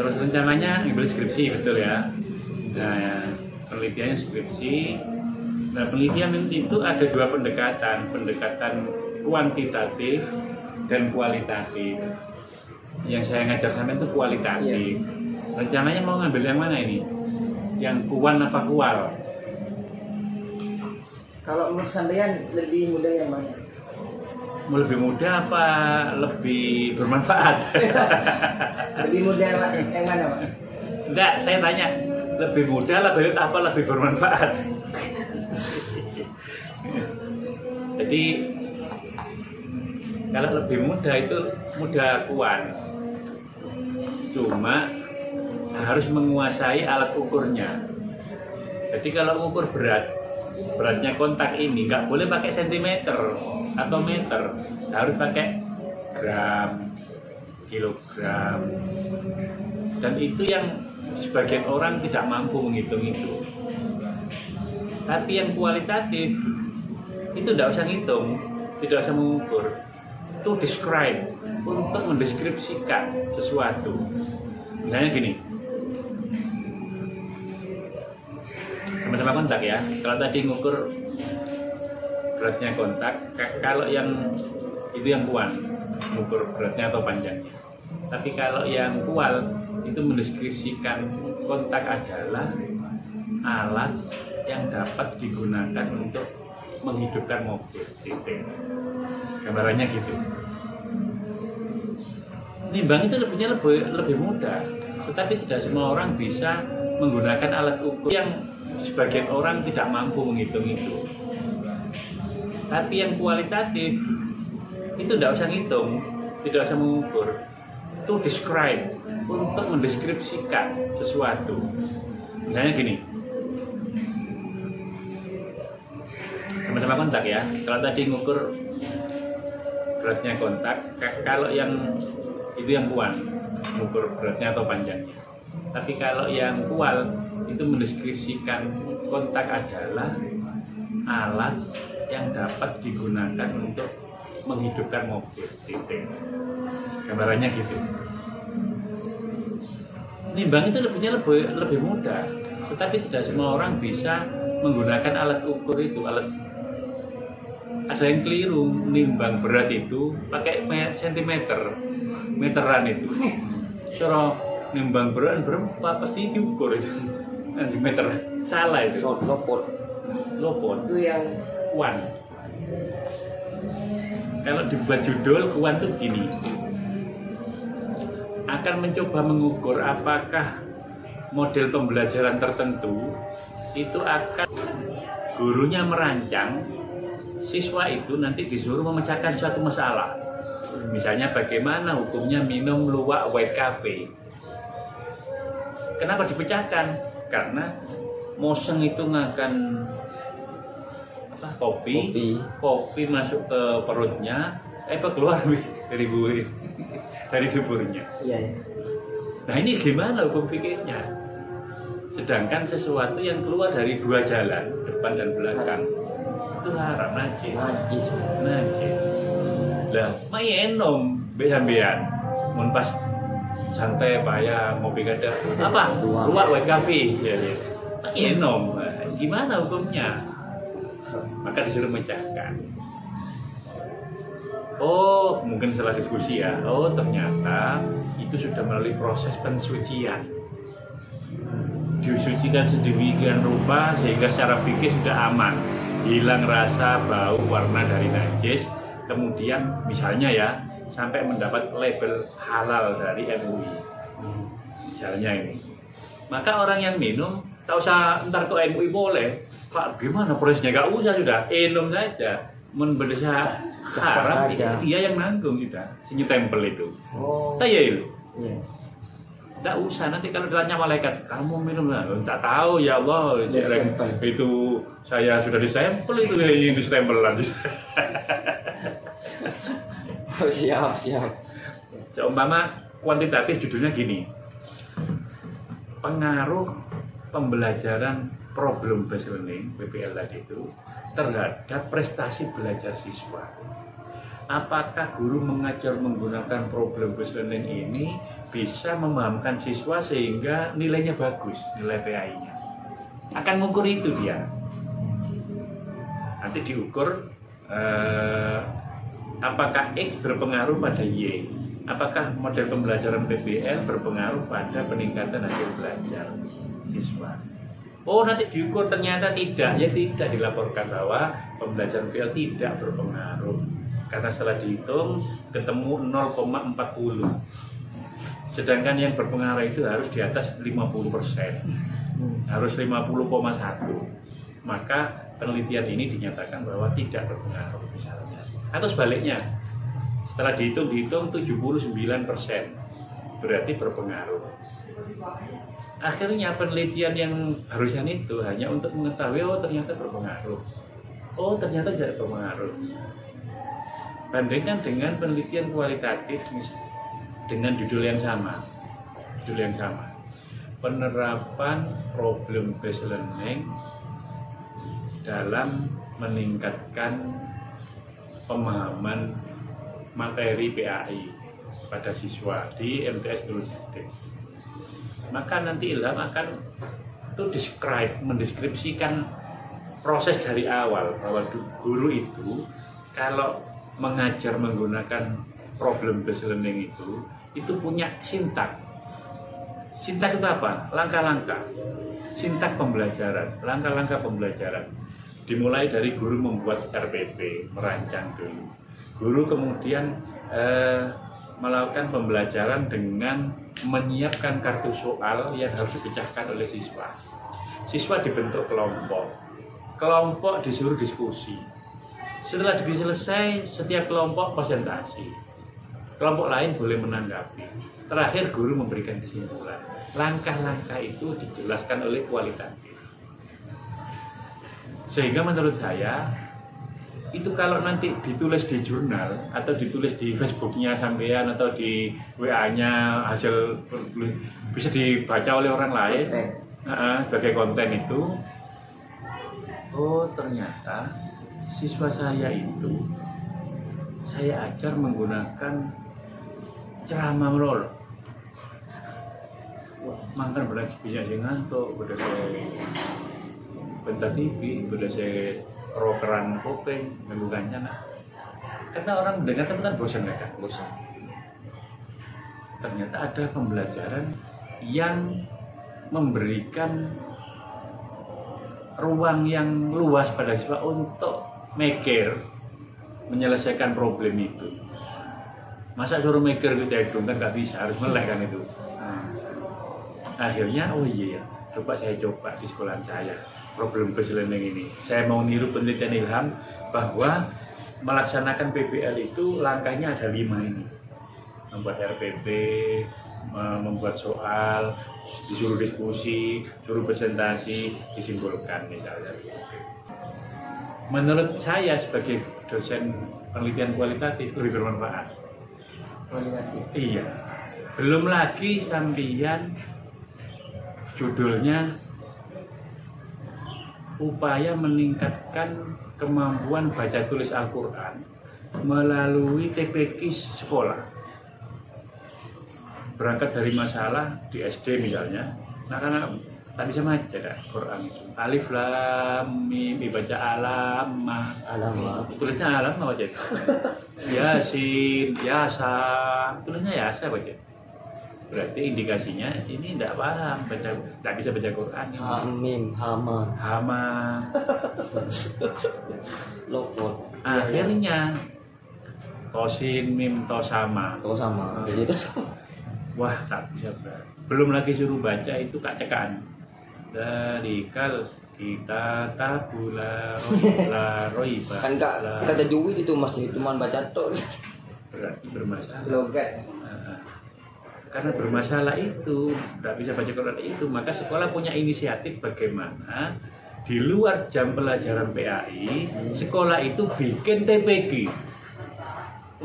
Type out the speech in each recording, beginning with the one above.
Terus rencananya ngambil skripsi, betul ya. Nah, penelitiannya skripsi. Nah, penelitian itu ada dua pendekatan, pendekatan kuantitatif dan kualitatif. Yang saya ngajar sampai itu kualitatif. Rencananya mau ngambil yang mana ini? Yang kuan apa kual? Kalau menurut sampean lebih mudah yang mana? Mau lebih mudah apa lebih bermanfaat? Lebih mudah yang mana, Pak? Enggak, saya tanya lebih mudah apa lebih bermanfaat? Jadi kalau lebih mudah itu mudah kuan, cuma harus menguasai alat ukurnya. Jadi kalau ukur beratnya kontak ini nggak boleh pakai sentimeter atau meter, harus pakai gram, kilogram, dan itu yang sebagian orang tidak mampu menghitung itu. Tapi yang kualitatif itu tidak usah ngitung, tidak usah mengukur, to describe, untuk mendeskripsikan sesuatu. Misalnya gini, teman-teman kontak ya, kalau tadi ngukur beratnya kontak, kalau yang itu yang kuan, ngukur beratnya atau panjangnya. Tapi kalau yang kual itu mendeskripsikan kontak adalah alat yang dapat digunakan untuk menghidupkan mobil. Gambarannya gitu. Nimbang itu lebih mudah, tetapi tidak semua orang bisa menggunakan alat ukur yang sebagian orang tidak mampu menghitung itu. Tapi yang kualitatif itu tidak usah ngitung, tidak usah mengukur, to describe, untuk mendeskripsikan sesuatu. Misalnya gini, teman-teman kontak ya, kalau tadi ngukur beratnya kontak, kalau yang itu yang kuan, ngukur beratnya atau panjangnya. Tapi kalau yang kual itu mendeskripsikan kontak adalah alat yang dapat digunakan untuk menghidupkan mobil. Gambarannya gitu. Nimbang itu lebih mudah, tetapi tidak semua orang bisa menggunakan alat ukur itu. Ada yang keliru, nimbang berat itu pakai sentimeter, meteran itu. Suruh nimbang berat berapa pasti diukur itu. Meter salah itu. Lopot Itu yang kuan. Kalau dibuat judul kuan itu gini, akan mencoba mengukur apakah model pembelajaran tertentu itu akan gurunya merancang siswa itu nanti disuruh memecahkan suatu masalah. Misalnya bagaimana hukumnya minum luwak white cafe. Kenapa dipecahkan? Karena moseng itu ngakan kopi masuk ke perutnya, keluar dari tubuhnya. Iya. Nah ini gimana hukum fikihnya? Sedangkan sesuatu yang keluar dari dua jalan, depan dan belakang, itu haram, najis. Lah, enom besambian, mun pas santai payah ngopi kada apa? Luwak white cafe, ya. Enom, gimana hukumnya? Maka disuruh mecahkan. Oh, mungkin setelah diskusi ya. Oh, ternyata itu sudah melalui proses pensucian. Disucikan sedemikian rupa sehingga secara fikih sudah aman, hilang rasa, bau, warna dari najis. Kemudian misalnya ya, sampai mendapat label halal dari MUI. Misalnya ini. Maka orang yang minum, tak usah ntar ke MUI boleh. Pak, gimana prosesnya? Gak usah, sudah minum saja. Memberdesa haram, dia yang nanggung kita. Sini tempel itu. Oh. Tak ya itu. Iya. Tidak usah, nanti kalau ditanya malaikat, kamu minum lah. Tak tahu ya Allah, itu saya sudah disempel itu yang distempelan. Oh, siap. Seumpama kuantitatif judulnya gini, pengaruh pembelajaran problem based learning (PBL) tadi itu terhadap prestasi belajar siswa. apakah guru mengajar menggunakan problem based learning ini bisa memahamkan siswa sehingga nilainya bagus, nilai PAI-nya. Akan mengukur itu dia. Nanti diukur apakah X berpengaruh pada Y, apakah model pembelajaran PBL berpengaruh pada peningkatan hasil belajar siswa. Oh, nanti diukur ternyata tidak, ya tidak dilaporkan bahwa pembelajaran PBL tidak berpengaruh. Karena setelah dihitung ketemu 0,40. Sedangkan yang berpengaruh itu harus di atas 50%. Harus 50,1. Maka penelitian ini dinyatakan bahwa tidak berpengaruh misalnya. Atau sebaliknya, setelah dihitung 79%, berarti berpengaruh. Akhirnya penelitian yang barusan itu hanya untuk mengetahui oh ternyata berpengaruh, oh ternyata tidak berpengaruh. Bandingkan dengan penelitian kualitatif dengan judul yang sama, penerapan problem based learning dalam meningkatkan pemahaman materi PAI pada siswa di MTS Nurul Huda. Maka nanti Ilham akan itu mendeskripsikan proses dari awal bahwa guru itu kalau mengajar menggunakan problem based learning itu punya sintak. Sintak itu apa? Langkah-langkah. Sintak pembelajaran, langkah-langkah pembelajaran. Dimulai dari guru membuat RPP, merancang dulu. Guru kemudian melakukan pembelajaran dengan menyiapkan kartu soal yang harus dipecahkan oleh siswa. Siswa dibentuk kelompok disuruh diskusi. Setelah diskusi selesai, setiap kelompok presentasi. Kelompok lain boleh menanggapi. Terakhir guru memberikan kesimpulan. Langkah-langkah itu dijelaskan oleh kualitatif. Sehingga menurut saya itu kalau nanti ditulis di jurnal atau ditulis di Facebooknya sampean atau di WA-nya hasil bisa dibaca oleh orang lain sebagai konten itu, oh ternyata siswa saya itu saya ajar menggunakan ceramah melulu. Wah, makan berarti bisa ngantuk, udah saya bentar TV, udah saya rokeran kuping, melakukannya nah. Karena orang mendengarkan itu kan bosan ya kan? Bosan. Ternyata ada pembelajaran yang memberikan ruang yang luas pada siswa untuk mikir, menyelesaikan problem itu. Masa suruh mikir gitu ya, kan nggak bisa, harus melek kan itu. Nah, akhirnya, oh iya ya, saya coba di sekolah saya. Problem based learning ini. Saya mau niru penelitian Ilham bahwa melaksanakan PBL itu langkahnya ada 5 ini. Membuat RPP, membuat soal, disuruh diskusi, suruh presentasi, disimpulkan misalnya. Menurut saya sebagai dosen penelitian kualitatif lebih bermanfaat. Kualitatif. Iya. Belum lagi sampeyan judulnya upaya meningkatkan kemampuan baca tulis Al-Quran melalui TPQ sekolah. Berangkat dari masalah di SD misalnya, anak-anak tak bisa baca Quran itu. Alif lam mim dibaca alam, tulisnya alam apa baca? Yasin, yasa, tulisnya yasa baca. Berarti indikasinya ini tidak paham, tidak bisa baca Quran. Hamim, hama, lopot. Akhirnya tosin, mim, tosama. Jadi itu wah tak bisa berat. Belum lagi suruh baca itu kak cekaan. Dari kal kita tabula roiba. Kan kata Juwid itu masih cuma baca tok. Berarti bermasalah. Logat. Karena bermasalah itu, tidak bisa baca Quran itu, maka sekolah punya inisiatif bagaimana di luar jam pelajaran PAI, sekolah itu bikin TPQ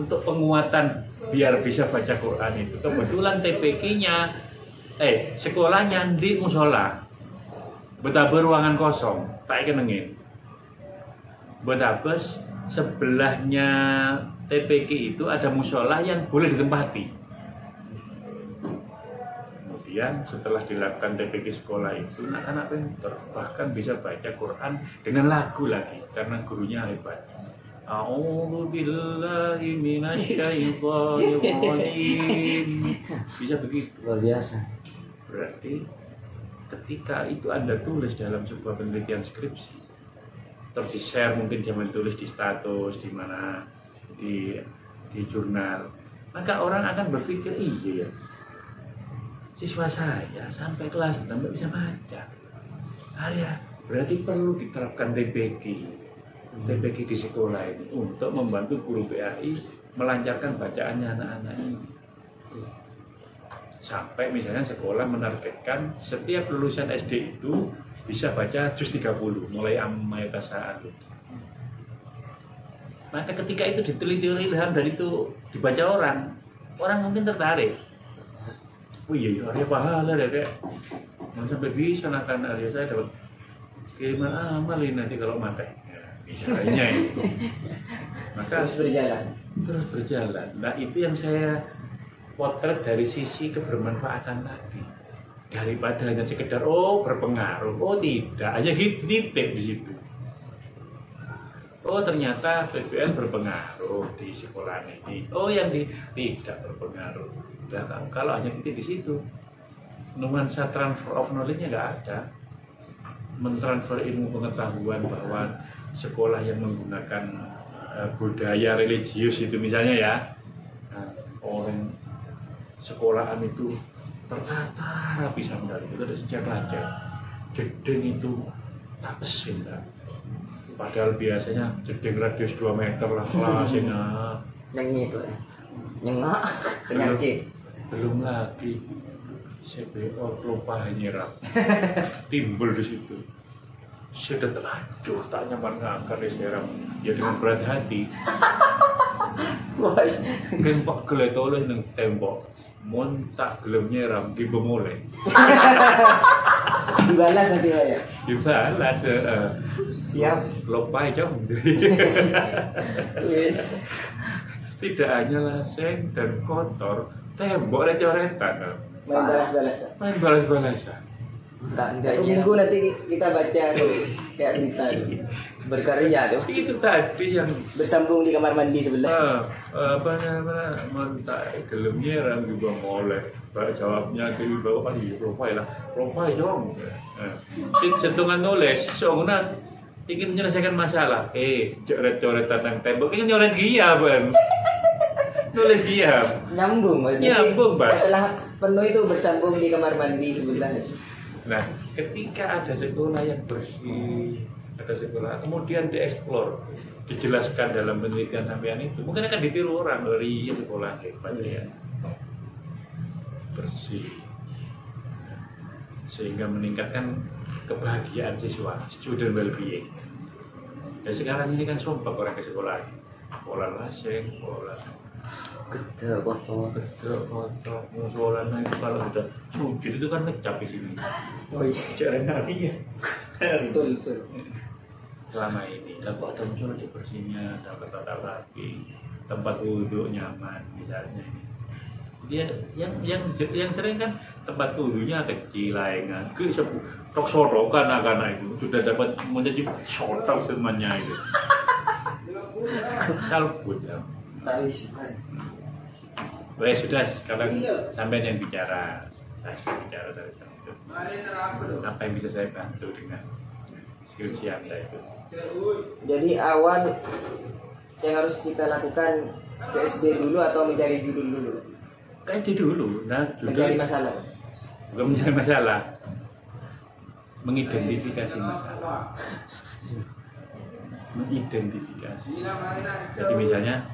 untuk penguatan biar bisa baca Quran itu. Kebetulan TPQ-nya, sekolahnya di musola, betapa ruangan kosong, tak kenengin. Betapa sebelahnya TPQ itu ada musola yang boleh ditempati. Kemudian setelah dilakukan TPQ sekolah itu, anak-anak pintar bahkan bisa baca Quran dengan lagu lagi karena gurunya hebat. A'udzu billahi minasyaitonir rajim. Bisa begitu. Luar biasa. Berarti ketika itu Anda tulis dalam sebuah penelitian skripsi, terus di-share, mungkin dia menulis di status, di mana, di jurnal, maka orang akan berpikir, iya ya, siswa saya sampai kelas 6 bisa baca. Ya, berarti perlu diterapkan TPQ di sekolah ini untuk membantu guru PAI melancarkan bacaannya anak-anak ini. Sampai misalnya sekolah menargetkan setiap lulusan SD itu bisa baca juz 30 mulai amma yatasa'al. Maka ketika itu diteliti oleh Ilham dan itu dibaca orang mungkin tertarik. Oh iya, Arya pahala deh kayak sampai bisa anak-anak Arya saya dapat kiriman amal ini nanti kalau mati. Misalnya ini. Maka terus berjalan. Nah itu yang saya potret dari sisi kebermanfaatan tadi. Daripada hanya sekedar berpengaruh, tidak, hanya titik di situ. Ternyata PBN berpengaruh di sekolah ini. Yang tidak berpengaruh. Dan kalau hanya titik di situ, nuansa transfer of knowledge-nya nggak ada. Mentransfer ilmu pengetahuan bahwa sekolah yang menggunakan budaya religius itu misalnya ya, orang sekolahan itu tertata rapi sampai itu ada sejak aja. Jeding itu tapesin kan. Padahal biasanya jeding radius 2 meter lah kelasnya. Yang itu nyengak penyakit. Belum lagi CBO lupa nyerap timbul di situ. Sudah aduh tak nyaman ngangkat di seram ya dengan berat hati. Kan pak gelet oleh neng tembok mon tak gelem nyeram ki bemole. Dibalas nanti ya. Dibalas Siap. Lopai jam. Tidak hanya laseng dan kotor, tembok ada coretan. Main balas-balasan. Main balas-balasan. Satu minggu nanti kita baca tuh kayak berita tuh. Berkarya tuh. Itu tadi yang Bersambung di kamar mandi sebelah. apa namanya mentak gelem nyeram juga molek. Jawabnya ke bawah profile lah. Profile dong. Sentungan nulis, soalnya ingin menyelesaikan masalah. Coret-coret tentang tembok, ingin nyoret gia, Bang. Nulis gia. Nyambung maksudnya. Nyambung, Bang. Setelah penuh itu bersambung di kamar mandi sebelah. Nah, ketika ada sekolah yang bersih, ada sekolah, kemudian dieksplor, dijelaskan dalam penelitian sampean itu, mungkin akan ditiru orang dari sekolah hebat ya, bersih, sehingga meningkatkan kebahagiaan siswa, student well-being. Dan sekarang ini kan sumpah orang ke sekolah, pola laseng, pola Gedek kotor. musola naik kalau sudah sujud itu kan ngecap di sini. Oh iya. Cara narinya. Betul. Selama ini, kalau ada musola dibersihnya, ada tata rapi, tempat wudhu nyaman misalnya ini. Dia yang sering kan tempat wudhunya kecil laingan, ke tok sodokan anak-anak itu sudah dapat menjadi sotok semuanya itu. Salbut ya. Sudah sekarang sampai yang bicara. Saya sudah bicara dari itu. Apa yang bisa saya bantu dengan skripsi Anda itu? Jadi awal yang harus kita lakukan ke SD dulu atau mencari judul dulu? Ke SD dulu. Nah, Mencari masalah. Bukan mencari masalah. Mengidentifikasi masalah. Mengidentifikasi. Jadi misalnya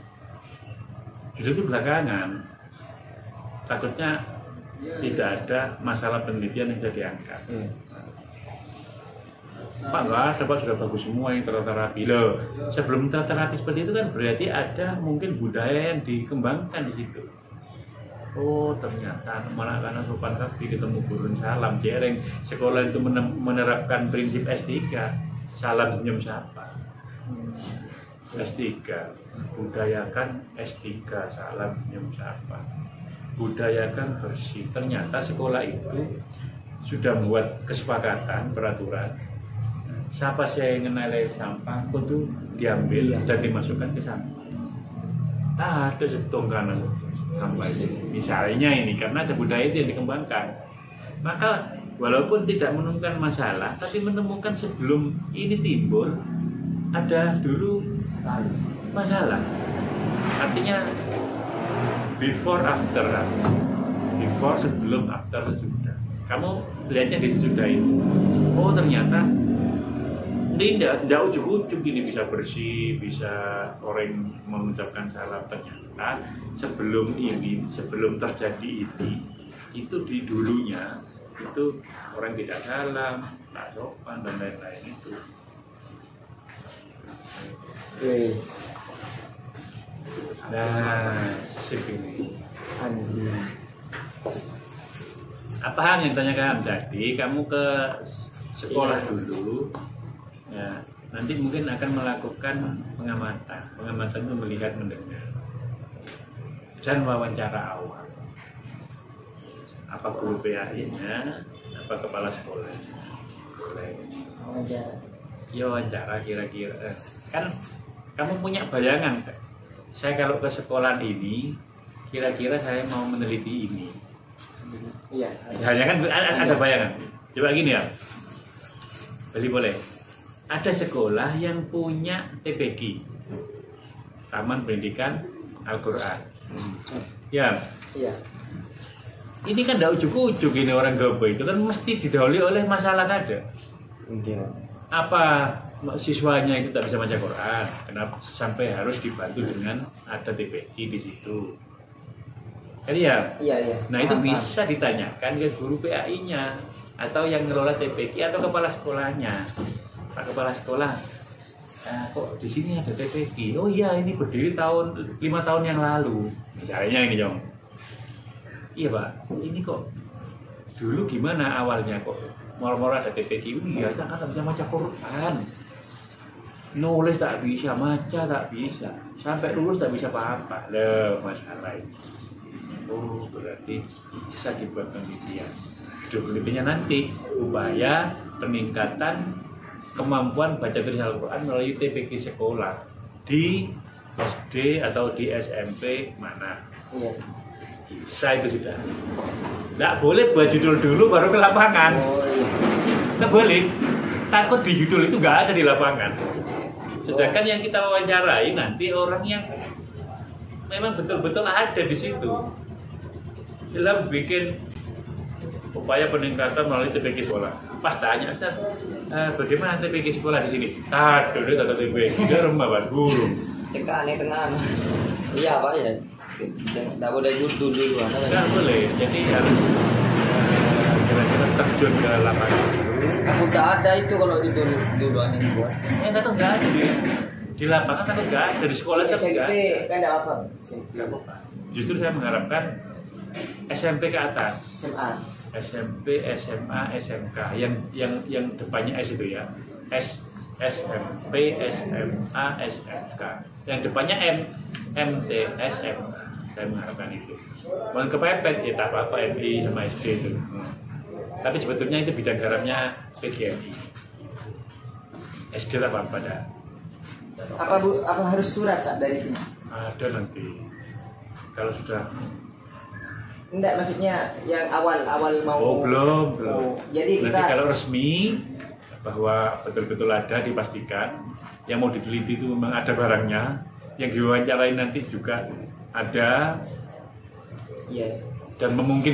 judul itu belakangan. Takutnya tidak ada masalah penelitian yang bisa diangkat. Pak enggak, Pak sudah bagus semua yang tertera-terapi. Loh, sebelum tertera-terapi seperti itu kan berarti ada mungkin budaya yang dikembangkan di situ. Ternyata malah karena sopan kafi ketemu gurun salam jereng. Sekolah itu menerapkan prinsip S3, salam senyum sapa. S3, budayakan S3, salam senyum sapa, budayakan bersih. Ternyata sekolah itu sudah membuat kesepakatan, peraturan, siapa sih yang ngenalai sampah itu diambil dan dimasukkan ke sampah. Tak ada setongkan sampah ini. Misalnya ini karena ada budaya itu yang dikembangkan, maka walaupun tidak menemukan masalah, tapi menemukan sebelum ini timbul ada dulu masalah. Artinya before after, before sebelum, after sesudah. Kamu lihatnya di sesudah itu. Oh ternyata ini tidak ujuk-ujuk ini bisa bersih, bisa orang mengucapkan salam. Ternyata sebelum ini, sebelum terjadi ini, itu di dulunya itu orang tidak salam, tak sopan dan lain-lain itu. Nah, sip ini. Apa hal yang ditanyakan? Jadi kamu ke sekolah dulu, ya, nanti mungkin akan melakukan pengamatan. Pengamatan itu melihat, mendengar, dan wawancara awal. Apa guru PAI-nya, apa kepala sekolah? Boleh. Ya wawancara kira-kira. Kan kamu punya bayangan kan? Saya kalau ke sekolah ini, kira-kira saya mau meneliti ini. Iya. Hanya kan ada bayangan. Coba gini ya, beli boleh. Ada sekolah yang punya TPQ, Taman Pendidikan Al-Quran. Ya. Iya. Ini kan tidak ujuk-ujuk ini orang gobo itu kan mesti didahului oleh masalah ada. Apa siswanya itu tak bisa baca Quran? Kenapa sampai harus dibantu dengan ada TPQ di situ? Kan ya? Iya. Nah itu bisa ditanyakan ke guru PAI-nya atau yang ngelola TPQ atau kepala sekolahnya. Pak kepala sekolah, kok di sini ada TPQ? Oh iya, ini berdiri 5 tahun yang lalu. Misalnya ini Jong. Iya Pak, ini kok dulu gimana awalnya kok murah-murah ada TPQ? Iya, kan tak bisa baca Quran. Nulis tak bisa, baca tak bisa, sampai lulus tak bisa apa-apa. Loh, masalah ini. Oh, berarti bisa dibuat penelitian. Penelitiannya nanti upaya peningkatan kemampuan baca tulis Al-Quran melalui TPQ sekolah di SD atau di SMP mana. Iya. Bisa itu sudah. Nggak boleh buat judul dulu baru ke lapangan. Nggak boleh. Takut di judul itu nggak ada di lapangan. Sedangkan yang kita wawancarai nanti orang yang memang betul-betul ada di situ. Dalam bikin upaya peningkatan melalui TPQ sekolah. Pas tanya, Ustaz, bagaimana TPQ sekolah di sini? Dulu tak TPQ, dia remah Pak Guru. Tekan tengah. Iya Pak ya. Tidak boleh judul dulu. Nggak boleh. Jadi harus kira-kira terjun ke lapangan. Aku tak ada itu kalau judul duluan ini buat. Takut nggak ada di lapangan, takut nggak ada di sekolah kan nggak. Kan tidak apa. Justru saya mengharapkan SMP ke atas. SMA. SMP, SMA, SMK yang depannya S itu ya. SMP, SMA, SMK. Yang depannya MT, SMK. Saya mengharapkan itu. Mohon kepepet ya tak apa-apa MI sama SD itu. Tapi sebetulnya itu bidang garamnya PGMI. SD tak apa-apa dah. Apa harus surat tak dari sini? Ada nanti. Kalau sudah. Enggak, maksudnya yang awal mau. Oh belum. Jadi kita nanti kalau resmi bahwa betul-betul ada dipastikan yang mau diteliti itu memang ada barangnya, yang diwawancarai nanti juga ada. Iya. Dan memungkinkan